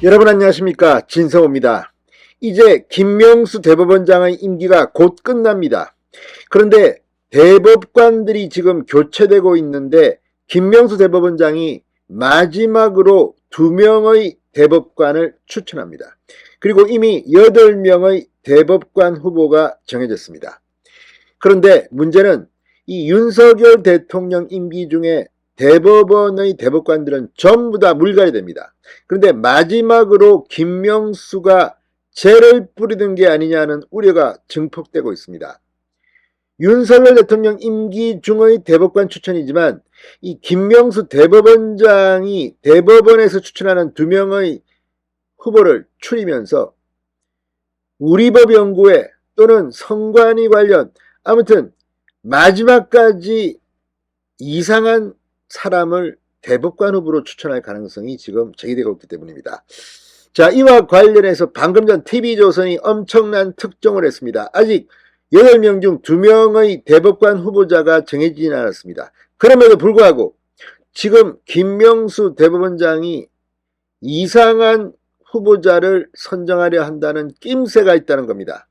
여러분 안녕하십니까, 진성호입니다. 이제 김명수 대법원장의 임기가 곧 끝납니다. 그런데 대법관들이 지금 교체되고 있는데 김명수 대법원장이 마지막으로 2명의 대법관을 추천합니다. 그리고 이미 8명의 대법관 후보가 정해졌습니다. 그런데 문제는 이 윤석열 대통령 임기 중에 대법원의 대법관들은 전부 다 물갈이 됩니다. 그런데 마지막으로 김명수가 죄를 뿌리는 게 아니냐는 우려가 증폭되고 있습니다. 윤석열 대통령 임기 중의 대법관 추천이지만 이 김명수 대법원장이 대법원에서 추천하는 2명의 후보를 추리면서 우리법연구회 또는 선관위 관련 아무튼 마지막까지 이상한 사람을 대법관 후보로 추천할 가능성이 지금 제기되고 있기 때문입니다. 자, 이와 관련해서 방금 전 TV조선이 엄청난 특종을 했습니다. 아직 8명 중 2명의 대법관 후보자가 정해지진 않았습니다. 그럼에도 불구하고 지금 김명수 대법원장이 이상한 후보자를 선정하려 한다는 낌새가 있다는 겁니다.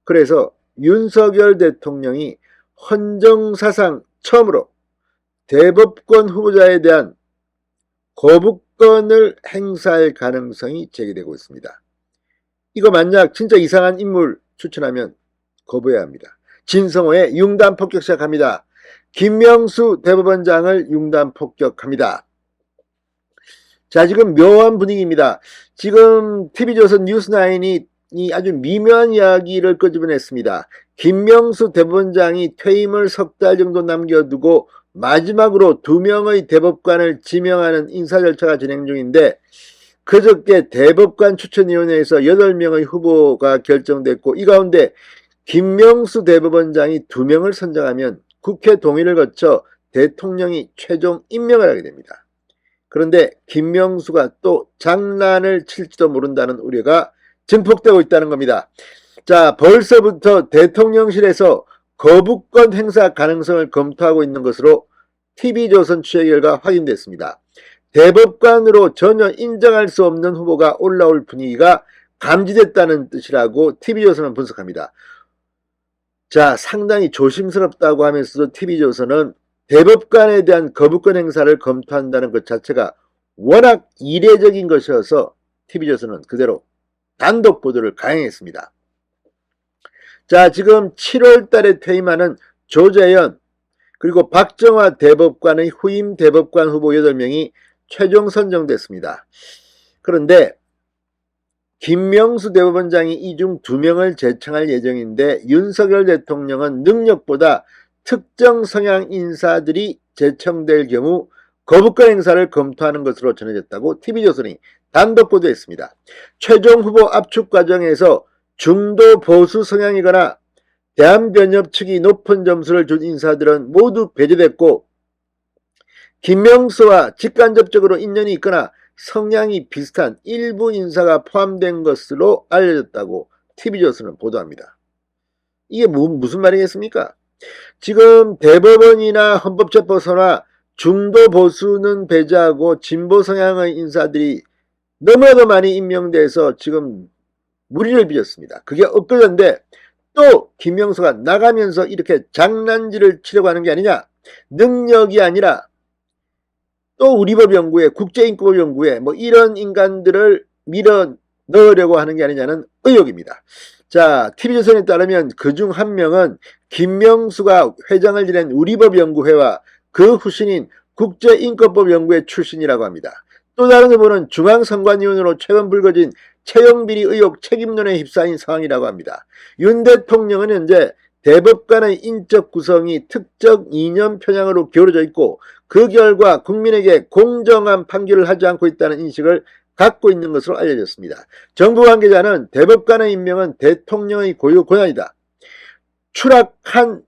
그래서 윤석열 대통령이 헌정사상 처음으로 대법관 후보자에 대한 거부권을 행사할 가능성이 제기되고 있습니다. 이거 만약 진짜 이상한 인물 추천하면 거부해야 합니다. 진성호의 융단 폭격 시작합니다. 김명수 대법원장을 융단 폭격합니다. 자, 지금 묘한 분위기입니다. 지금 TV조선 뉴스9이 아주 미묘한 이야기를 끄집어냈습니다. 김명수 대법원장이 퇴임을 3달 정도 남겨두고 마지막으로 2명의 대법관을 지명하는 인사 절차가 진행 중인데 그저께 대법관 추천위원회에서 8명의 후보가 결정됐고 이 가운데 김명수 대법원장이 2명을 선정하면 국회 동의를 거쳐 대통령이 최종 임명을 하게 됩니다. 그런데 김명수가 또 장난을 칠지도 모른다는 우려가 증폭되고 있다는 겁니다. 자, 벌써부터 대통령실에서 거부권 행사 가능성을 검토하고 있는 것으로 TV조선 취재 결과 확인됐습니다. 대법관으로 전혀 인정할 수 없는 후보가 올라올 분위기가 감지됐다는 뜻이라고 TV조선은 분석합니다. 자, 상당히 조심스럽다고 하면서도 TV조선은 대법관에 대한 거부권 행사를 검토한다는 것 자체가 워낙 이례적인 것이어서 TV조선은 그대로 단독 보도를 강행했습니다. 자, 지금 7월 달에 퇴임하는 조재현 그리고 박정화 대법관의 후임 대법관 후보 8명이 최종 선정됐습니다. 그런데 김명수 대법원장이 이 중 2명을 제청할 예정인데 윤석열 대통령은 능력보다 특정 성향 인사들이 제청될 경우 거부권 행사를 검토하는 것으로 전해졌다고 TV조선이 단독 보도했습니다. 최종 후보 압축 과정에서 중도 보수 성향이거나 대한변협 측이 높은 점수를 준 인사들은 모두 배제됐고 김명수와 직간접적으로 인연이 있거나 성향이 비슷한 일부 인사가 포함된 것으로 알려졌다고 TV조선은 보도합니다. 이게 무슨 말이겠습니까? 지금 대법원이나 헌법재판소나 중도 보수는 배제하고 진보 성향의 인사들이 너무나도 많이 임명돼서 지금 무리를 빚었습니다. 그게 엊그제인데 또 김명수가 나가면서 이렇게 장난질을 치려고 하는 게 아니냐. 능력이 아니라 또 우리법연구회, 국제인권연구회 뭐 이런 인간들을 밀어 넣으려고 하는 게 아니냐는 의혹입니다. 자, TV조선에 따르면 그중 한 명은 김명수가 회장을 지낸 우리법연구회와 그 후신인 국제인권법연구회 출신이라고 합니다. 또 다른 후보는 중앙선관위원으로 최근 불거진 채용비리 의혹 책임론에 휩싸인 상황이라고 합니다. 윤 대통령은 현재 대법관의 인적 구성이 특정 이념 편향으로 기울어져 있고 그 결과 국민에게 공정한 판결을 하지 않고 있다는 인식을 갖고 있는 것으로 알려졌습니다. 정부 관계자는 대법관의 임명은 대통령의 고유 권한이다. 추락한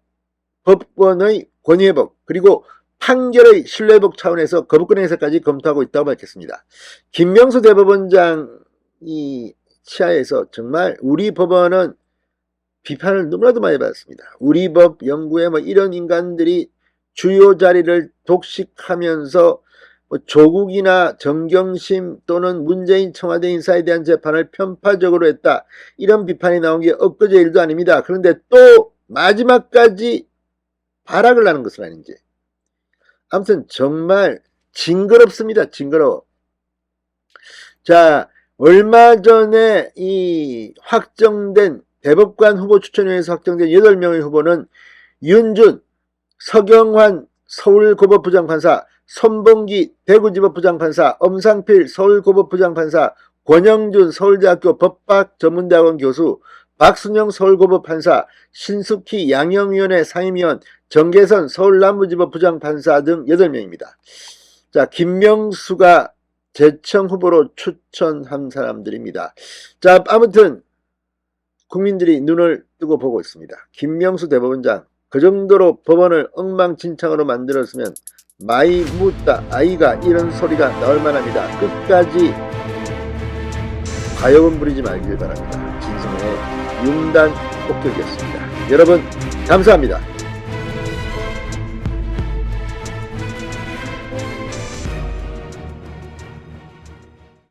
법원의 권위회복 그리고 판결의 신뢰회복 차원에서 거부권 행사까지 검토하고 있다고 밝혔습니다. 김명수 대법원장이 치하에서 정말 우리 법원은 비판을 너무나도 많이 받았습니다. 우리 법 연구에 뭐 이런 인간들이 주요 자리를 독식하면서 조국이나 정경심 또는 문재인 청와대 인사에 대한 재판을 편파적으로 했다. 이런 비판이 나온 게 엊그제 일도 아닙니다. 그런데 또 마지막까지 발악을 하는 것은 아닌지. 아무튼 정말 징그럽습니다. 징그러워. 자, 얼마 전에 이 확정된 대법관 후보 추천위에서 확정된 8명의 후보는 윤준, 서경환 서울고법부장판사, 손봉기 대구지법부장판사, 엄상필 서울고법부장판사, 권영준 서울대학교 법학전문대학원 교수, 박순영 서울고법판사, 신숙희 양형위원회 상임위원, 정계선 서울남부지법부장판사 등 8명입니다. 자, 김명수가 재청 후보로 추천한 사람들입니다. 자, 아무튼 국민들이 눈을 뜨고 보고 있습니다. 김명수 대법원장, 그 정도로 법원을 엉망진창으로 만들었으면 마이 묻다 아이가 이런 소리가 나올 만합니다. 끝까지 과욕은 부리지 말길 바랍니다. 진성의 융단 폭격이었습니다. 여러분 감사합니다.